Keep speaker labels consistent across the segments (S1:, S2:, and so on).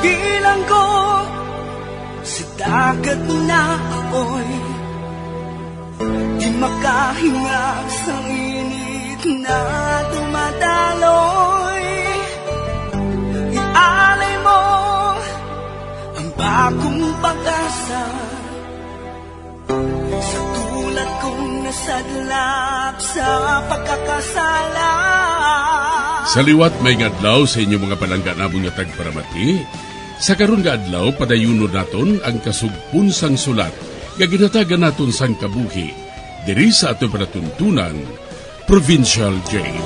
S1: Bilanggo sa dagat na apoy, di makahinga sa init na dumadaloy. Ialay mo ang bagong pag-asa sa tulad kong nasadlap sa pagkakasala.
S2: Sa liwat may ngadlaw sa inyong mga palangga namong nga tagparamati. Sa karon nga adlaw padayunon naton ang kasugpon sang sulat nga ginatagan naton sang kabuhi diri sa aton panatuntunan Provincial Jail.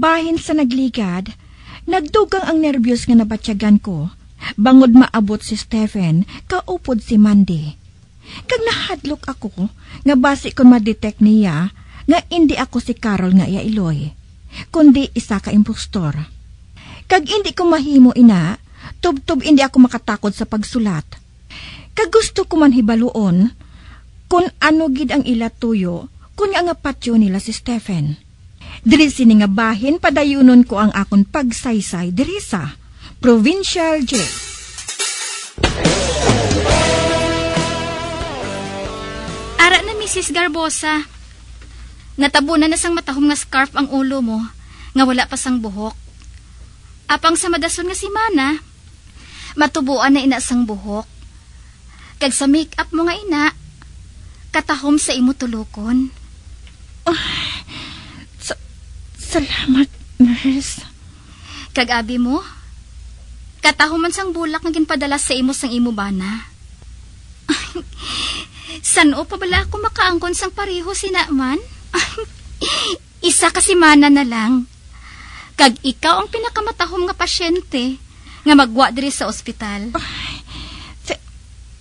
S3: Bahin sa nagligad, nagdugang ang nervyos nga nabatsyagan ko. Bangod maabot si Stephen, kaupod si Mandy. Kag nahadlok ako, nga basi kon ma-detect niya, nga hindi ako si Carol nga iailoy, kundi isa ka impostor. Kag hindi ko mahimo ina, tub-tub hindi ako makatakod sa pagsulat. Kag gusto ko man hibaluon, kung ano gid ang ilatuyo, kung nga patyo nila si Stephen. Diri sini nga bahin padayunon ko ang akon pagsaysay diri sa Provincial Jail.
S4: Ara na Mrs. Garbosa. Natabunan na sang matahom nga scarf ang ulo mo, nga wala pa sang buhok. Apang sa madason nga si Mana, matubuan na ina sang buhok. Kag sa make-up mo nga ina, katahom sa imo tulokon.
S3: Salamat, nurse.
S4: Kag abi mo, katahuman sang bulak nga ginpadala sa imo sang imo bana. Sano pa bala ako makaangkon sang pareho sinaman? Isa kasi Mana na lang. Kag ikaw ang pinakamatahom nga pasyente nga magwa diri sa ospital.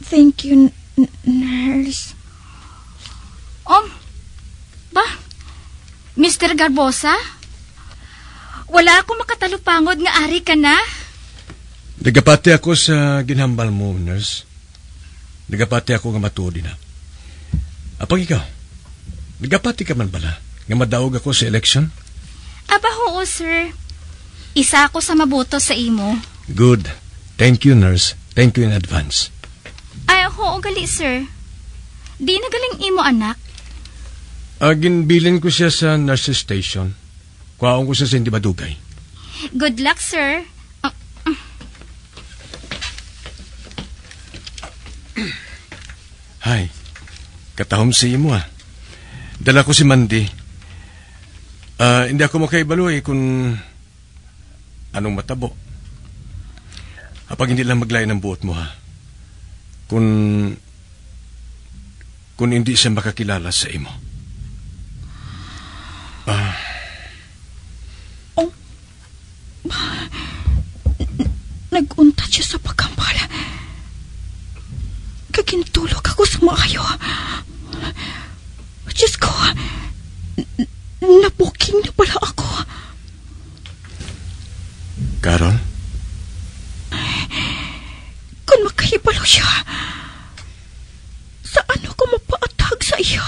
S3: Thank you, nurse.
S4: Ba? Mr. Garbosa? Wala akong makatalupangod nga ari ka na.
S5: Nagapati ako sa ginhambal mo, nurse. Nagapati ako nga matuod na. Apang ikaw, nagapati ka man bala nga madaog ako sa election?
S4: Aba, oo, sir. Isa ako sa maboto sa imo.
S5: Good. Thank you, nurse. Thank you in advance.
S4: Ay, oo, gali, sir. Di na galing imo, anak.
S5: Ginbilin ko siya sa nurse station. Kuhaon ko siya sa hindi madugay.
S4: Good luck, sir.
S5: Hay, katahom si imo Dala ko si Mandy. Hindi ako makaibaloy kung anong matabo. Apag hindi lang maglayan ng buot mo Kung hindi siya makakilala sa imo.
S3: Nagunta siya sa pagkambala. Kagintulog ako sa maayo. Diyos ko, nabuking na pala ako.
S5: Carol?
S3: Kung makahibalo siya, saan ako mapaatag sa iya?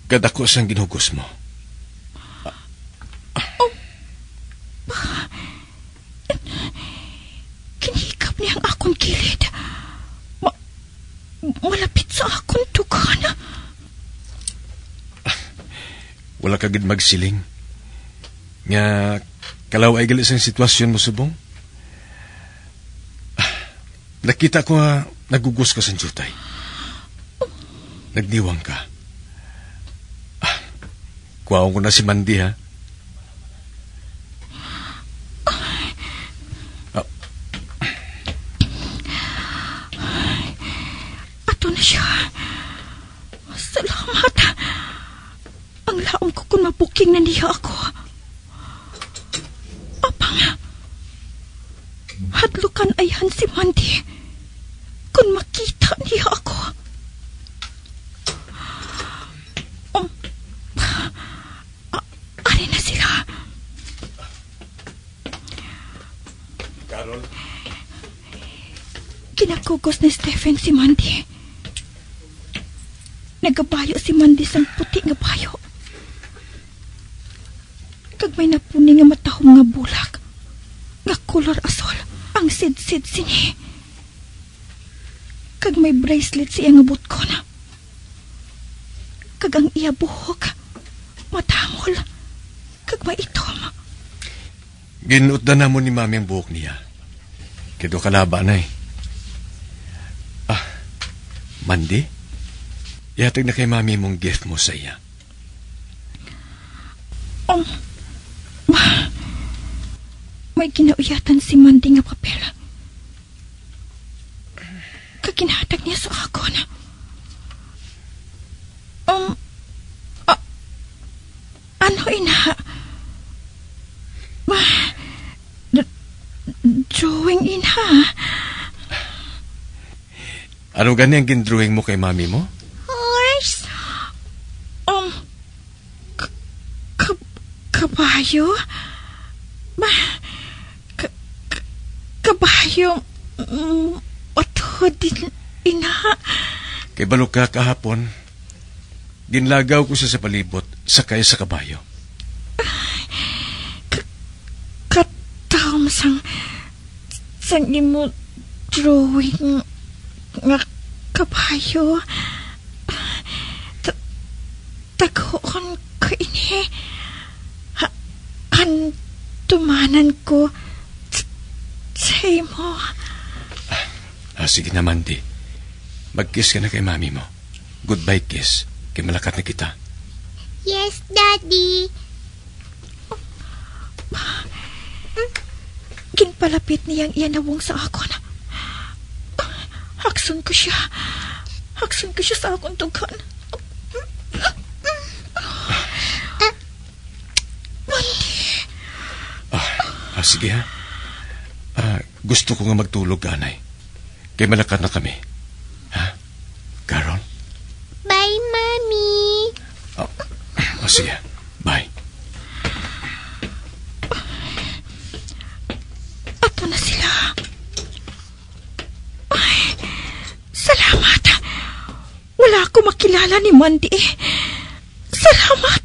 S5: Kadako siyang ginugos mo.
S3: Kinihikap niya ang akong kilid. Malapit sa akong tugan.
S5: Wala kagid magsiling. Nga kalaw ay galis ang sitwasyon mo, subong. Nakita ko nagugos ka sa jutay. Nagdiwang ka. Kuwaon ko na si Mandy,
S3: Ato na siya. Salamat. Ang laom ko kung mabuking na niya ako. Apang, hadlukan ayhan si Mandy kung makita niya ako. Ari na sila.
S5: Carol?
S3: Kinakugos ni Stephen si Mandy. Nagabayo si Mandy sang puti nga bayo. Kag may napuni nga matahong nga bulak. Nga kolor asol. Ang sid-sid sini. Kag may bracelet siya nga butkon. Kag ang iya buhok. Matangol. Kag maitom.
S5: Ginutan na mo ni Mami ang buhok niya. Kido kalaba na eh. Mandy? Ihatag na kay Mami mong gift mo sa iya.
S3: May ginauyatan si Mandy nga papel. Kaginhatag niya sa ako na. Ano ina? Drawing ina.
S5: Ano gani ang gindrawing mo kay Mami mo?
S3: Horse? Kabayo? Kabayo? Din ina.
S5: Kay balok ka kahapon, ginlagaw ko siya sa palibot, sakay sa kabayo.
S3: Katawm sang imo drawing nga kabayo. Tagoon ko ini. Hantumanan ko sa imo.
S5: Sige na, Mandy. Mag-kiss ka na kay Mami mo. Goodbye kiss. Kay malakat na kita.
S6: Yes, Daddy.
S3: Ginpalapit niyang iyanawong sa ako na. Hakson ko siya. Hakson ko siya sa akong tugan. Mandy.
S5: Sige ha. Gusto ko nga magtulog, anay. Kay malakat na kami. Ha? Carol?
S6: Bye, Mommy.
S5: Sige. Bye.
S3: Ato na sila. Ay, salamat. Wala ko makilala ni Mandy. Salamat.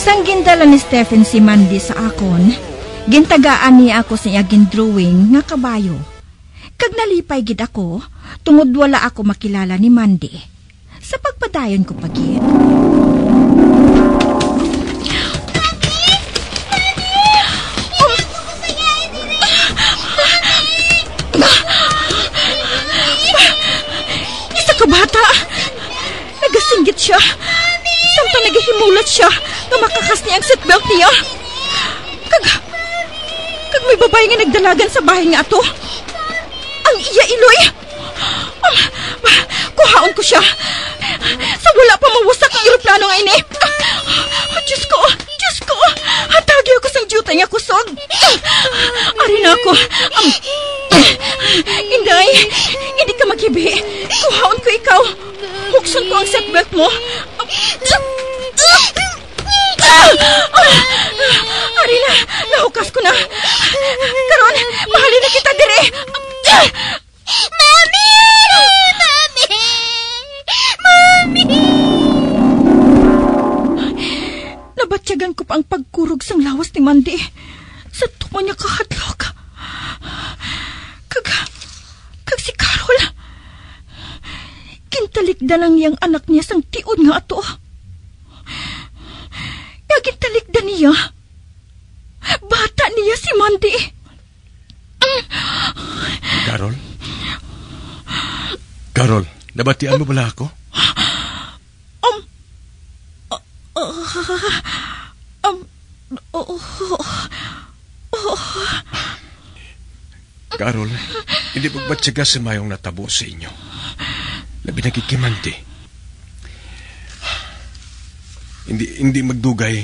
S3: Sang gindala ni Stephen si Mandy sa akon, gintagaan niya ako sa iya gindrawing nga kabayo. Kag nalipay gid ako, tungod wala ako makilala ni Mandy. Sa pagpadayon ko pagit. Isa ka bata! Nagasinggit siya! Samtang nagahimulat siya na makakas niya ang seatbelt niya. Kag may babae nga nagdalagan sa bahay nga ato. Ang iya iloy. Kuhaon ko siya. Sa wala pa mawasak ang eroplano nga ini. Diyos ko. Hatagi ako sang jutay nga kusog. Ari na ako. Inday, hindi ka maghibi. Kuhaon ko ikaw. Hukson ko ang seatbelt mo. Ari na, nahukas ko na. Karon, mahalin na kita dire.
S6: Mami!
S3: Nabatyagan ko pa ang pagkurog sang lawas ni Mandy. Sa tumo niya kahadlok. Kag si Carol. Kintalikdan ang iyang anak niya sang tiod nga ato. Kintalikdan niya. Bata niya si Mandy.
S5: Carol, nabatian mo bala ako? Carol, hindi pagbatsyaga sa mayong natabo sa inyo. Labi nagkikimante. Hindi magdugay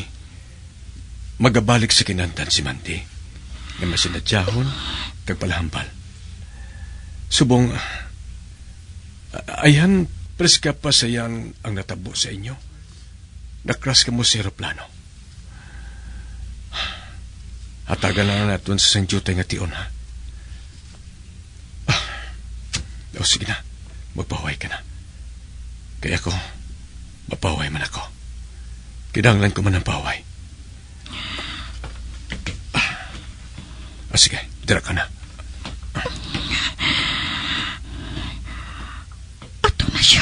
S5: magabalik sa kinantan si Mandy. nga masinadyahon kag palahambal. Subong, ayan preska pa sayan ang natabo sa inyo. Nakras ka mo sa aeroplano. Hatagan na natin sa sanjutay nga tion, ha? O sige na, magpahuay ka na. Kaya ko, mapahuay man ako. Kinahanglan ko man ang pahuay. Sige, dira ka na.
S3: Ato na siya.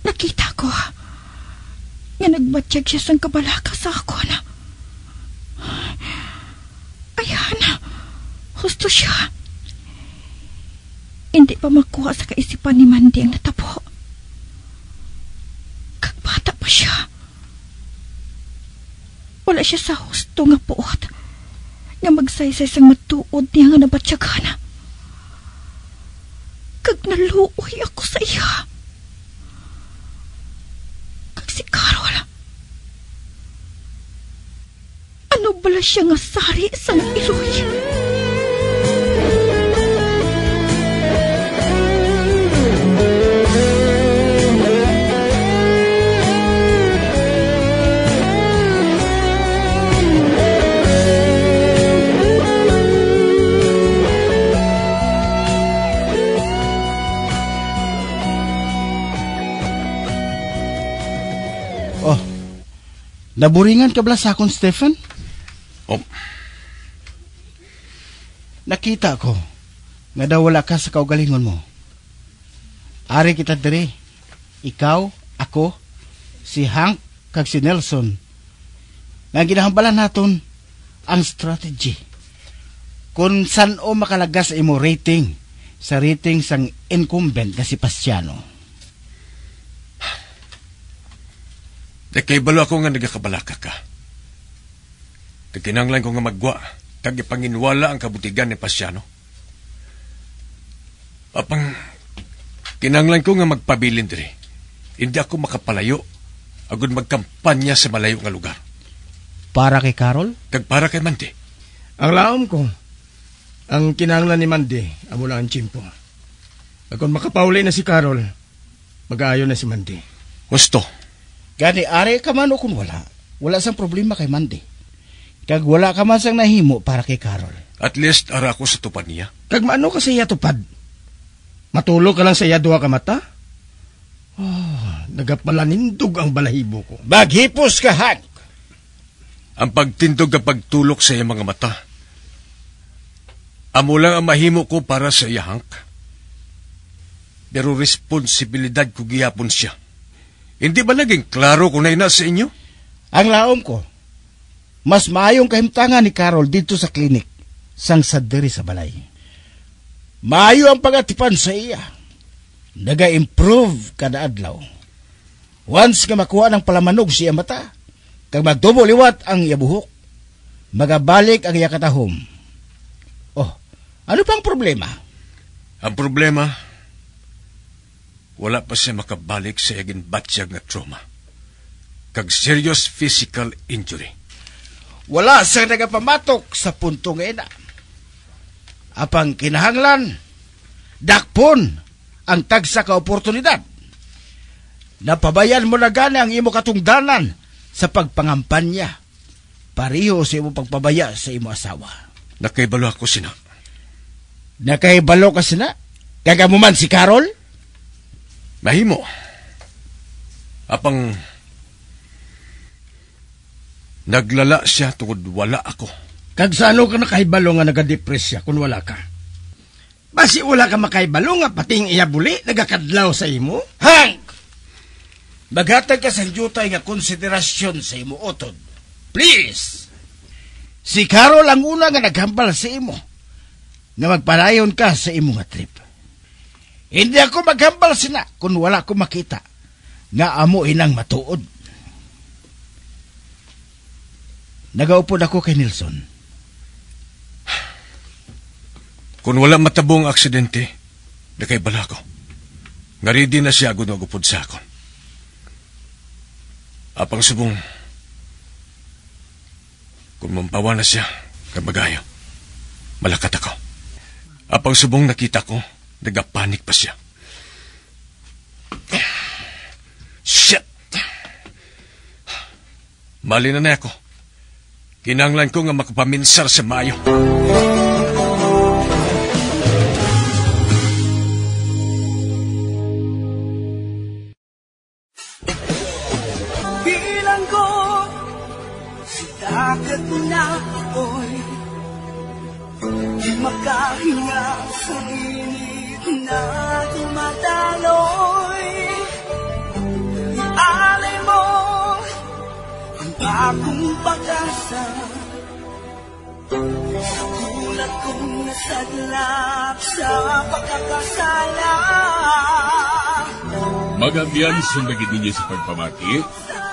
S3: Nakita ko nga nagbatsyag siya sang kabalaka sa ako na. Ayan, husto siya. Hindi pa makuha sa kaisipan ni Mandy ang natabo. Kagbata pa siya. Wala siya sa husto nga puot nga magsaysay sang matuod niya nga nabatsyagana. Kag naluoy ako sa iya. Kag si Carol. Ano bala siya nga sari sang iloy?
S7: Naburingan ka bala sa akon, Stephen?
S5: Oh.
S7: Nakita ko nga daw wala ka sa kaugalingon mo. Ari kita diri. Ikaw, ako, si Hank, kag si Nelson. Nga ginahambalan naton ang strategy. Kung saan o makalagas imo rating sa rating sang incumbent na si Pastiano.
S5: Kay balo ako nga nagakabalaka ka. Kakinanglan ko nga magwa, kag ipanginwala ang kabutigan ni Pastiano. Apang, kinanglan ko nga magpabilin diri. Hindi ako makapalayo, agud magkampanya sa malayo nga lugar.
S7: Para kay Carol?
S5: Kag para kay Mandy.
S8: Ang laom ko, ang kinanglan ni Mandy, amo lang ang chimpo. Kung makapauli na si Carol, mag-aayo na si Mandy.
S5: Gusto.
S7: Gani, ari ka man o kung wala. Wala sang problema kay Mandy. Kag wala ka man sang nahimo para kay Carol.
S5: At least, ara ko sa tupad niya.
S8: Kag maano ka sa iya tupad? Matulog ka lang sa iya duha ka mata? Nagapalanindog ang balahibo ko.
S7: Maghipos ka, Hank!
S5: Ang pagtindog at pagtulok sa iya mga mata. Amo lang ang mahimo ko para sa iya, Hank. Pero responsibilidad ko gihapon siya. Hindi ba naging klaro kung na sa inyo?
S7: Ang laom ko, mas maayong kahimtangan ni Carol dito sa klinik sang sadiri sa balay. Maayo ang pagatipan sa iya. Naga-improve kada adlaw. Once nga makuha ng palamanog siya mata, kag magdubo-liwat ang iya buhok, magabalik ang iya katahom. Oh, ano pang problema?
S5: Ang problema, wala pa siya makabalik sa iyagin batsyag na trauma. Kag serious physical injury.
S7: Wala sa nagapamatok sa puntong ina. Apang kinahanglan, dakpon ang tagsa ka oportunidad. Napabayan mo na gani ang imo katungdanan sa pagpangampanya. Pareho sa imo pagpabaya sa imo asawa.
S5: Nakaibalo ako sina.
S7: Nakaibalo ka sina? Kagamuman si Carol?
S5: Mahimo. Apang naglala siya tungod wala ako.
S8: Kag sa ano ka nakahibalo nga nagadepress siya kung wala ka? Basi wala ka makahibalo nga pating iyabuli nagakadlaw sa imo?
S7: Hank! Maghatag ka sa jutay nga konsiderasyon sa imo otod. Please! Si Carol ang una nga naghambal sa imo nga magpalayon ka sa imo nga trip. Hindi ako maghambal sina kung wala ko makita nga amo inang matuod. Nagaupod ako kay Nelson.
S5: Kung wala matabong aksidente, nakaibala ko. Nga ready na siya agad magupod sa akon. Apang subong, Kung mampawa na siya, kabagayo, malakat ako. Apang subong nakita ko, nagapanik pa siya. Shit! Mali na ako. Kinanglan ko nga makapaminsar sa mayo.
S1: Bilang ko sa dagat na apoy, di makahinga sa init na tumataloy. Alay mo ang bagong pag-asa, sa tulad kong nasadlap sa pagkakasala.
S2: Magabiyan sundagin ninyo sa pagpamati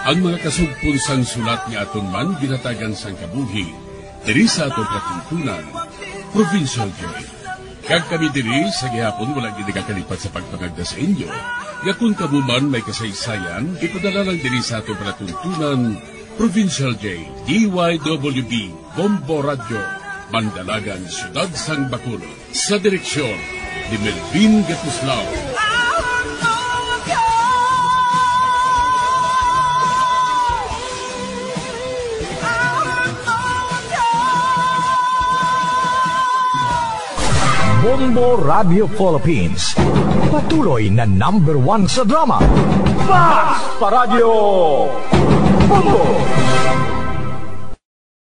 S2: ang mga kasugpunsang sulat ni aton man ginatagan sang kabuhi diri sa atong katuntunan, Provincial Joy. Kag kami diri sa gihapon wala gid nakakalipat sa pagpangagda sa inyo. Nga kung kamuman may kasaysayan, ipadala lang diri sa atong katuntunan, Provincial J, DYWB, Bombo Radio, Mandalagan, Siyudad Sang Bacolod. Sa direksyon ni Melvin Gatuslao.
S9: Bombo Radio Philippines. Patuloy na #1 sa drama. Mas Paradyo Bombo!